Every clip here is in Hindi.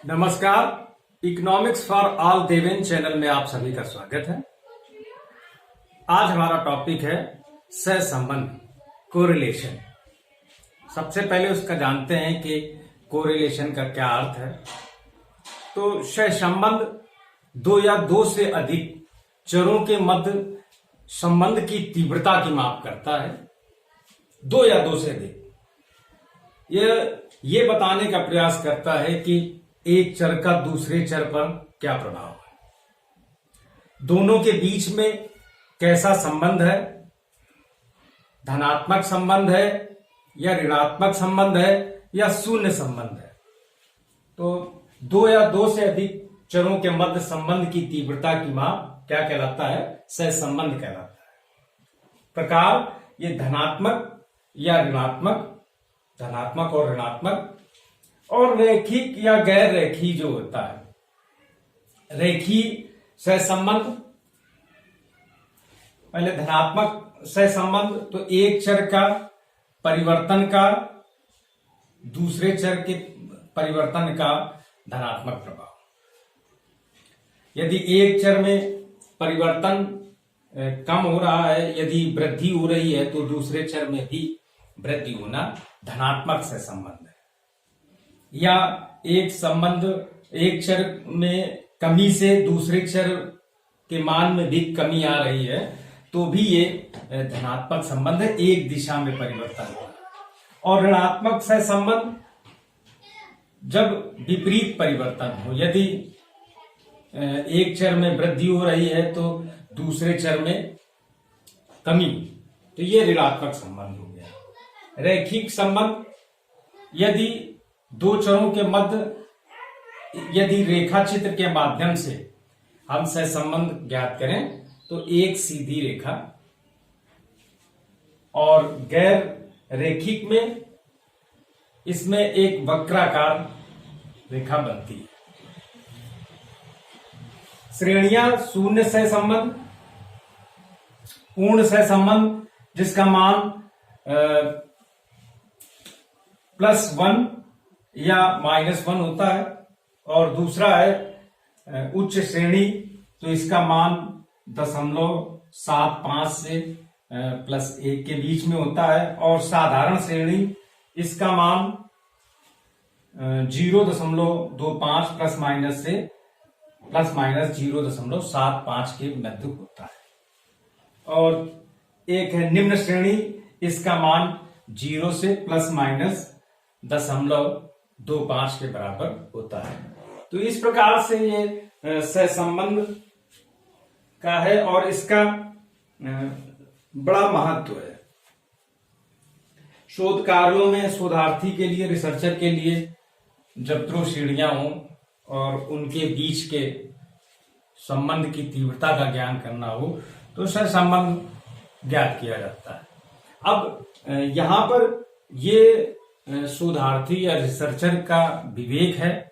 नमस्कार। Economics for all Deven channel में आप सभी का स्वागत है। आज हमारा टॉपिक है सहसंबंध, कोरिलेशन। सबसे पहले उसका जानते हैं कि कोरिलेशन का क्या अर्थ है। तो सहसंबंध दो या दो से अधिक चरों के मध्य संबंध की तीव्रता की माप करता है। दो या दो से अधिक ये बताने का प्रयास करता है कि एक चर का दूसरे चर पर क्या प्रभाव है, दोनों के बीच में कैसा संबंध है, धनात्मक संबंध है या ऋणात्मक संबंध है या शून्य संबंध है। तो दो या दो से अधिक चरों के मध्य संबंध की तीव्रता की माप क्या कहलाता है? सहसंबंध कहलाता है। प्रकार ये धनात्मक या ऋणात्मक, धनात्मक और ऋणात्मक, और रेखिक या गैर रेखीय जो होता है। रेखीय सहसंबंध, पहले धनात्मक सहसंबंध, तो एक चर का परिवर्तन का दूसरे चर के परिवर्तन का धनात्मक प्रभाव। यदि एक चर में परिवर्तन कम हो रहा है, यदि वृद्धि हो रही है, तो दूसरे चर में भी वृद्धि होना धनात्मक सहसंबंध है। या एक संबंध, एक चर में कमी से दूसरे चर के मान में भी कमी आ रही है, तो भी ये धनात्मक संबंध है, एक दिशा में परिवर्तन हो रहा है। और ऋणात्मक सहसंबंध जब विपरीत परिवर्तन हो, यदि एक चर में वृद्धि हो रही है तो दूसरे चर में कमी, तो ये ऋणात्मक संबंध हो गया। रैखिक संबंध, यदि दो चरों के मध्य यदि रेखा चित्र के माध्यम से हम सहसंबंध ज्ञात करें तो एक सीधी रेखा, और गैर रेखिक में इसमें एक वक्राकार रेखा बनती है। श्रेणियां शून्य सहसंबंध, पूर्ण सहसंबंध जिसका मान +1 या -1 होता है, और दूसरा है उच्च श्रेणी, तो इसका मान 0.75 से +1 के बीच में होता है, और साधारण श्रेणी इसका मान 0.25 ± से ±0.75 के मध्य होता है। और एक है निम्न श्रेणी, इसका मान 0 से ±0.25 के बराबर होता है। तो इस प्रकार से ये सहसंबंध का है, और इसका बड़ा महत्व है शोध कार्यों में। शोधार्थी के लिए, रिसर्चर के लिए जब दो श्रेणियां हों और उनके बीच के संबंध की तीव्रता का ज्ञान करना हो, तो सहसंबंध ज्ञात किया जाता है। अब यहां पर ये शोधार्थी या रिसर्चर का विवेक है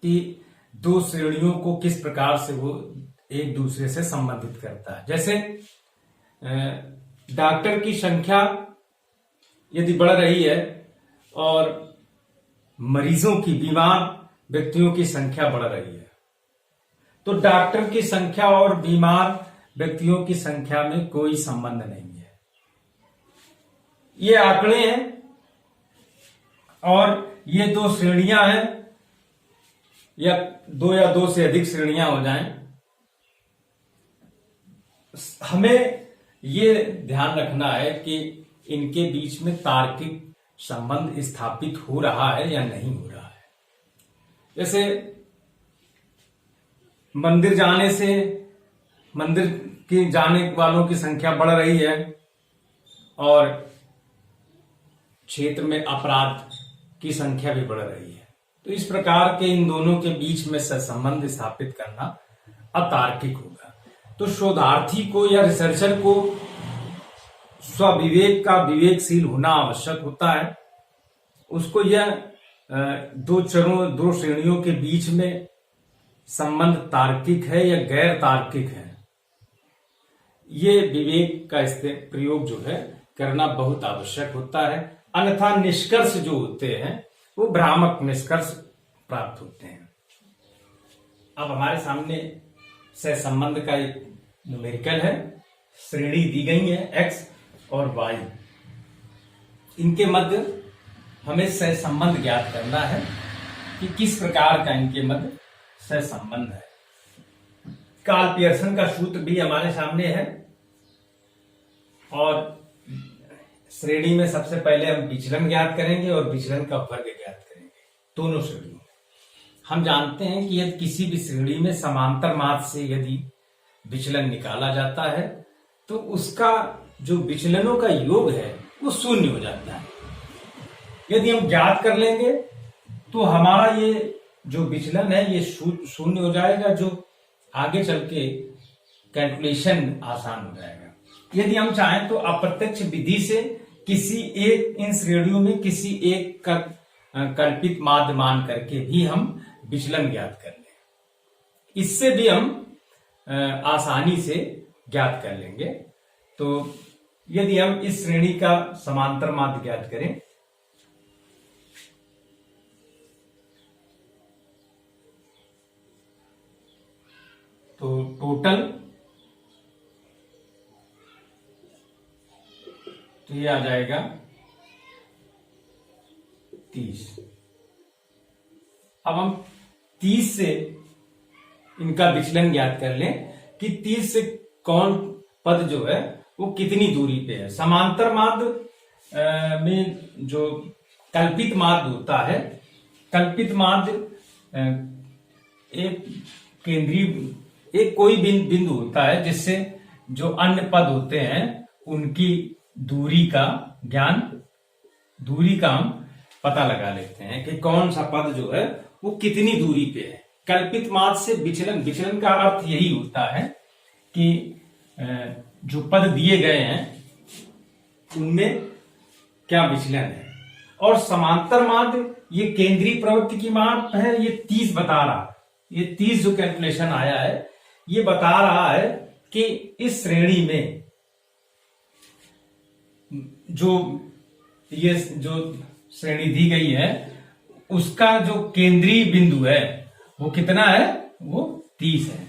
कि दो श्रेणियों को किस प्रकार से वो एक दूसरे से संबंधित करता है। जैसे डॉक्टर की संख्या यदि बढ़ रही है और मरीजों की, बीमार व्यक्तियों की संख्या बढ़ रही है, तो डॉक्टर की संख्या और बीमार व्यक्तियों की संख्या में कोई संबंध नहीं है। ये आंकड़े हैं और ये दो श्रेणियां हैं, या दो से अधिक श्रेणियां हो जाएं। हमें ये ध्यान रखना है कि इनके बीच में तार्किक संबंध स्थापित हो रहा है या नहीं हो रहा है। जैसे मंदिर के जाने वालों की संख्या बढ़ रही है और क्षेत्र में अपराध की संख्या भी बढ़ रही है, तो इस प्रकार के इन दोनों के बीच में सहसंबंध स्थापित करना अतार्किक होगा। तो शोधार्थी को या रिसर्चर को स्वविवेक का विवेकशील होना आवश्यक होता है। उसको यह दो श्रेणियों के बीच में संबंध तार्किक है या गैर तार्किक है, ये विवेक का प्रयोग जो है करना बहुत आवश्यक होता है। अन्यथा निष्कर्ष जो होते हैं वो भ्रामक निष्कर्ष प्राप्त होते हैं। अब हमारे सामने सहसंबंध का एक न्यूमेरिकल है, श्रेणी दी गई है x और y, इनके मध्य हमें सहसंबंध ज्ञात करना है कि किस प्रकार का इनके मध्य सहसंबंध है। कार्ल पियर्सन का सूत्र भी हमारे सामने है और श्रेणी में सबसे पहले हम विचलन ज्ञात करेंगे और विचलन का वर्ग ज्ञात करेंगे दोनों श्रेणियों में। हम जानते हैं कि यदि किसी भी श्रेणी में समांतर मार्ग से यदि विचलन निकाला जाता है तो उसका जो विचलनों का योग है वो शून्य हो जाता है। यदि हम ज्ञात कर लेंगे तो हमारा ये जो विचलन है ये शून्य हो जाएगा, जो आगे चल के कैलकुलेशन आसान हो जाएगा। यदि हम चाहें तो अप्रत्यक्ष विधि से किसी एक इन श्रेणियों में किसी एक का कल्पित माध्य मान करके भी हम विचलन ज्ञात कर लें, इससे भी हम आसानी से ज्ञात कर लेंगे। तो यदि हम इस श्रेणी का समांतर माध्य ज्ञात करें तो टोटल तो ये आ जाएगा 30। अब हम 30 से इनका विचलन ज्ञात कर लें कि 30 से कौन पद जो है वो कितनी दूरी पे है। समांतर माध्य में जो कल्पित माध्य होता है, कल्पित माध्य एक केंद्रीय एक कोई बिंदु होता है जिससे जो अन्य पद होते हैं उनकी दूरी का हम पता लगा लेते हैं कि कौन सा पद जो है वो कितनी दूरी पे है। कल्पित माध्य से विचलन का अर्थ यही होता है कि जो पद दिए गए हैं उनमें क्या विचलन है। और समांतर माध्य ये केंद्रीय प्रवृत्ति की माप है, ये 30 बता रहा है। ये 30 जो कैलकुलेशन आया है ये बता रहा है कि इस श्रेणी में जो श्रेणी दी गई है उसका जो केंद्रीय बिंदु है वो कितना है, वो 30 है।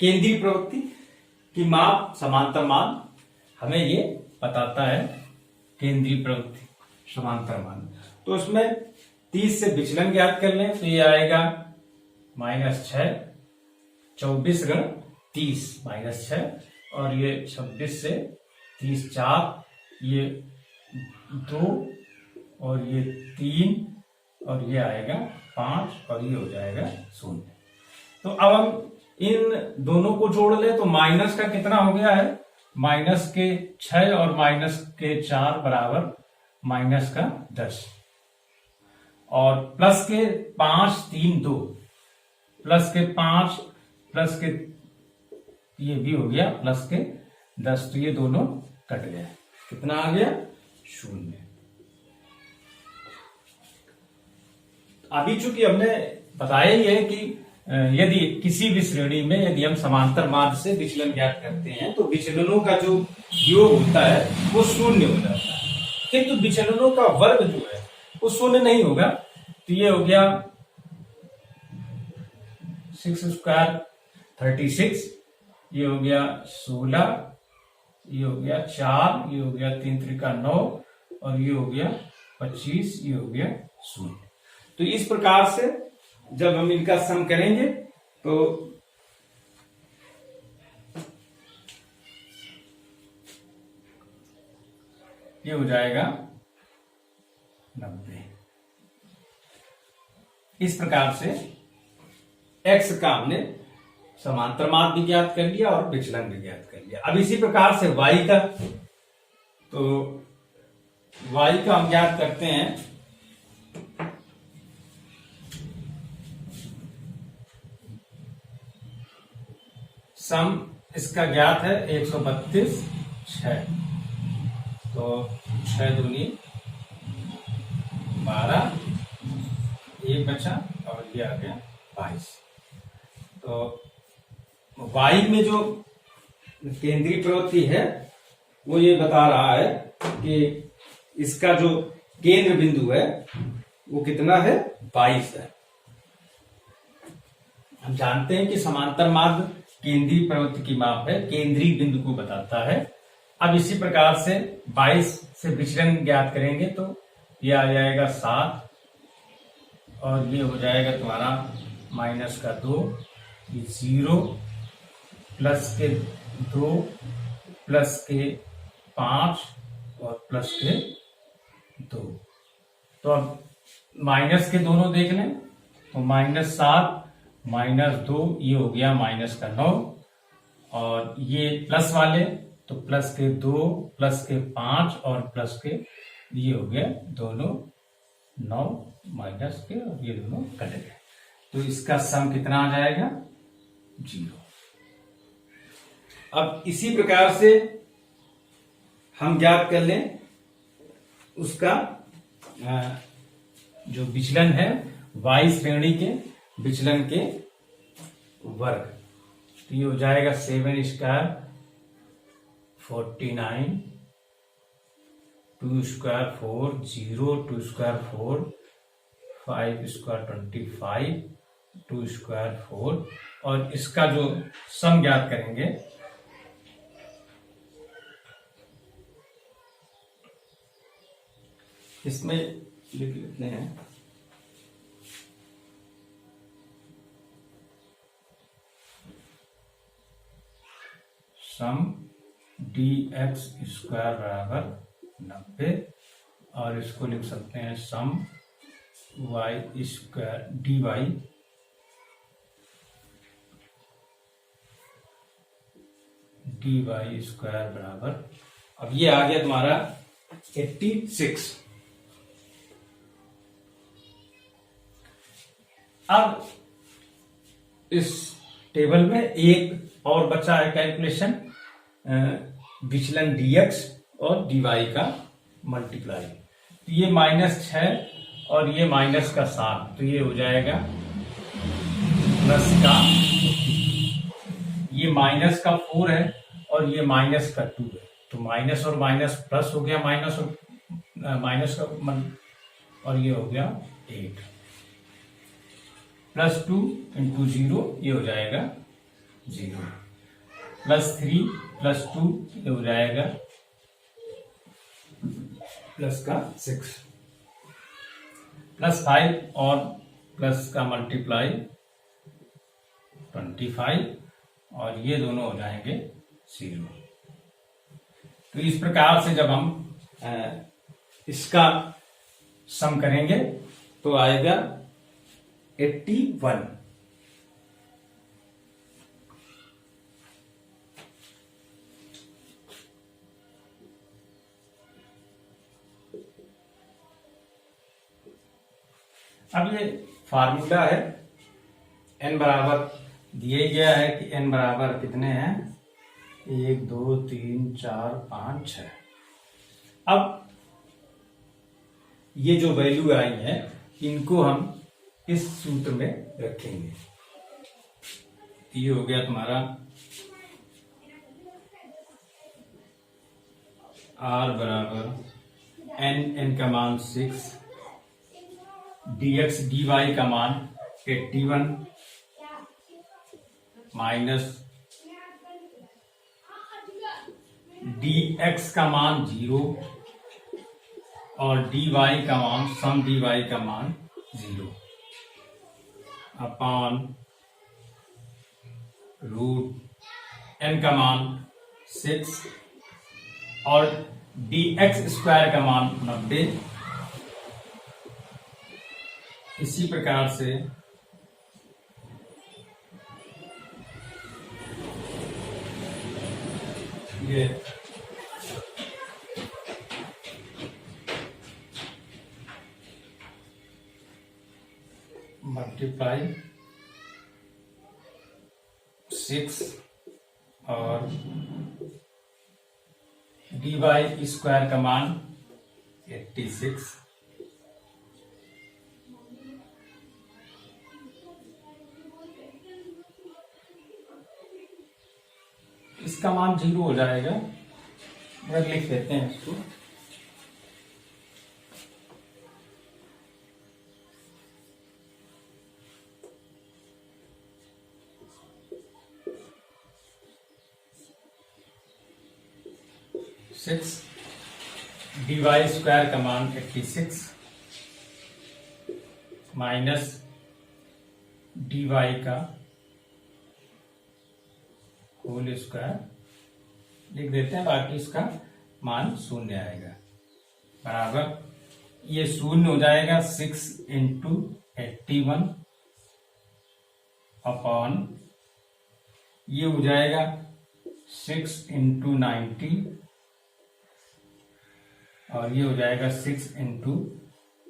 केंद्रीय प्रवृत्ति की माप समांतर माध्य हमें ये बताता है, केंद्रीय प्रवृत्ति समांतर माध्य। तो उसमें 30 से विचलन ज्ञात कर लें तो ये आएगा -6, 24 × 30 -6 और ये 26 से 30 4, ये 2 और ये 3 और ये आएगा 5 और ये हो जाएगा 0। तो अब हम इन दोनों को जोड़ ले तो माइनस का कितना हो गया है, -6 और -4 बराबर -10 और +5 3 2 +5 ये भी हो गया +10, तो ये दोनों कट गए। कितना आ गया, 0। अभी चूंकि हमने बताया ही है कि यदि किसी भी श्रेणी में यदि हम समांतर माध्य से विचलन ज्ञात करते हैं तो विचलनों का जो योग होता है वो 0 हो जाता है, किंतु विचलनों का वर्ग जो है वो 0 नहीं होगा। तो ये हो गया 6 स्क्वायर 36, ये हो गया 16, ये हो गया 4, ये हो गया 3 त्रिका 9 और ये हो गया 25, ये हो गया 0। तो इस प्रकार से जब हम इनका सम करेंगे तो ये हो जाएगा 90। इस प्रकार से x का हमने समांतर माध्य भी ज्ञात कर लिया और विचलन भी ज्ञात कर लिया। अब इसी प्रकार से y का, तो y का हम ज्ञात करते हैं सम इसका ज्ञात है 132 6, तो 6 दूनी 12, ये बचा और ये आ गया 22। तो y में जो केंद्रीय प्रवृत्ति है वो ये बता रहा है कि इसका जो केंद्र बिंदु है वो कितना है, 22 है। हम जानते हैं कि समांतर मार्ग केंद्रीय प्रवृत्ति की माप है, केंद्रीय बिंदु को बताता है। अब इसी प्रकार से 22 से विचलन ज्ञात करेंगे तो ये आ जाएगा 7 और ये हो जाएगा तुम्हारा -2, 0 प्लस के 2 प्लस के 5 और प्लस के 2। तो अब माइनस के दोनों देख लें तो -7 -2 ये हो गया -9 और ये प्लस वाले तो प्लस के 2 प्लस के 5 और प्लस के ये हो गया दोनों 9 माइनस के और ये दोनों कट गए तो इसका सम कितना आ जाएगा 0। अब इसी प्रकार से हम ज्ञात कर लें उसका जो विचलन है y श्रेणी के विचलन के वर्ग। तो ये हो जाएगा 7 square 49, 2 square 4, 0, 2 square 4, 5 square 25, 2 square 4 और इसका जो सम ज्ञात करेंगे इसमें लिख लेते हैं सम dx स्क्वायर बराबर 90 और इसको लिख सकते हैं सम y स्क्वायर dy स्क्वायर बराबर, अब ये आ गया तुम्हारा 86। अब इस टेबल में एक और बचा है कैलकुलेशन विचलन dx और dy का मल्टीप्लाई। तो ये -6 और ये -7 तो ये हो जाएगा प्लस का, ये -4 है और ये -2 है तो माइनस और माइनस प्लस हो गया, माइनस और माइनस का और ये हो गया 8 +2 × 0 ये हो जाएगा 0 +3 +2 ये हो जाएगा +6 +5 और प्लस का मल्टीप्लाई 25 और ये दोनों हो जाएंगे 0। तो इस प्रकार से जब हम इसका सम करेंगे तो आएगा 81। अब ये फार्मूला है, n बराबर दिए गया है कि n बराबर कितने हैं 1 2 3 4 5 6। अब ये जो वैल्यू आई है इनको हम इस सूत्र में रखेंगे। ये हो गया तुम्हारा r बराबर n का मान 6, dx dy का मान 81 माइनस dx का मान 0 और dy का मान सम dy का मान 0 अपॉन √n का मान 6 और dx स्क्वायर का मान 90। इसी प्रकार से ये मल्टीप्लाई 6 और dy स्क्वायर का मान 86। इसका मान 0 हो जाएगा, अगर लिख देते हैं इसको। 6 dy स्क्वायर का मान 86 माइनस dy का होल स्क्वायर लिख देते हैं, बाकी इसका मान 0 आएगा, बराबर ये 0 हो जाएगा 6 इंटू 81 अपॉन ये हो जाएगा 6 इंटू 90 और ये हो जाएगा 6 इंटू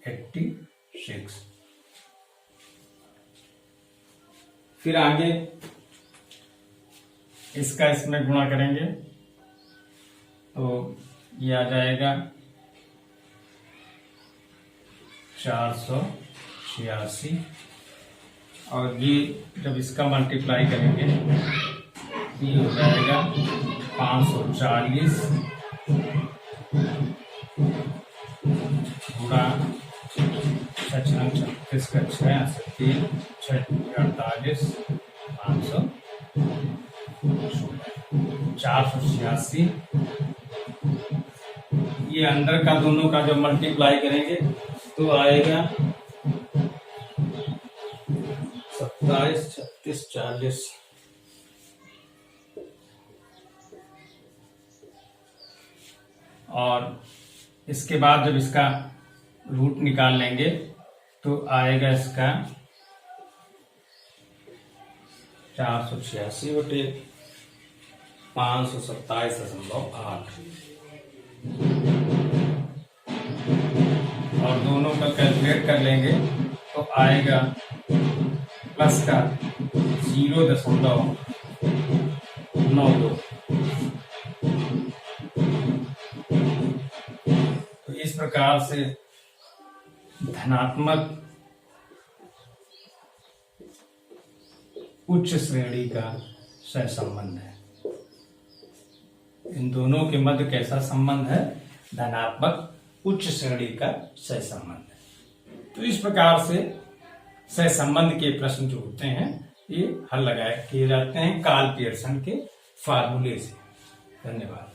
86। फिर आगे इसका इसमें गुणा करेंगे तो ये आ जाएगा 486 और ये जब इसका मल्टीप्लाई करेंगे ये हो जाएगा 540 गुणा 36 का 6 48 500 486। ये अंदर का दोनों का जब मल्टीप्लाई करेंगे तो आएगा 27 36 40 और इसके बाद जब इसका रूट निकाल लेंगे तो आएगा इसका 486 बटे 527.8 और दोनों का कैलकुलेट कर लेंगे तो आएगा प्लस का 0.92। तो इस प्रकार से धनात्मक उच्च श्रेणी का सहसंबंध है। इन दोनों के मध्य कैसा संबंध है? धनात्मक उच्च श्रेणी का सहसंबंध है। तो इस प्रकार से सहसंबंध के प्रश्न जो होते हैं ये हल लगाए किए जाते हैं कार्ल पियर्सन के फार्मूले से। धन्यवाद।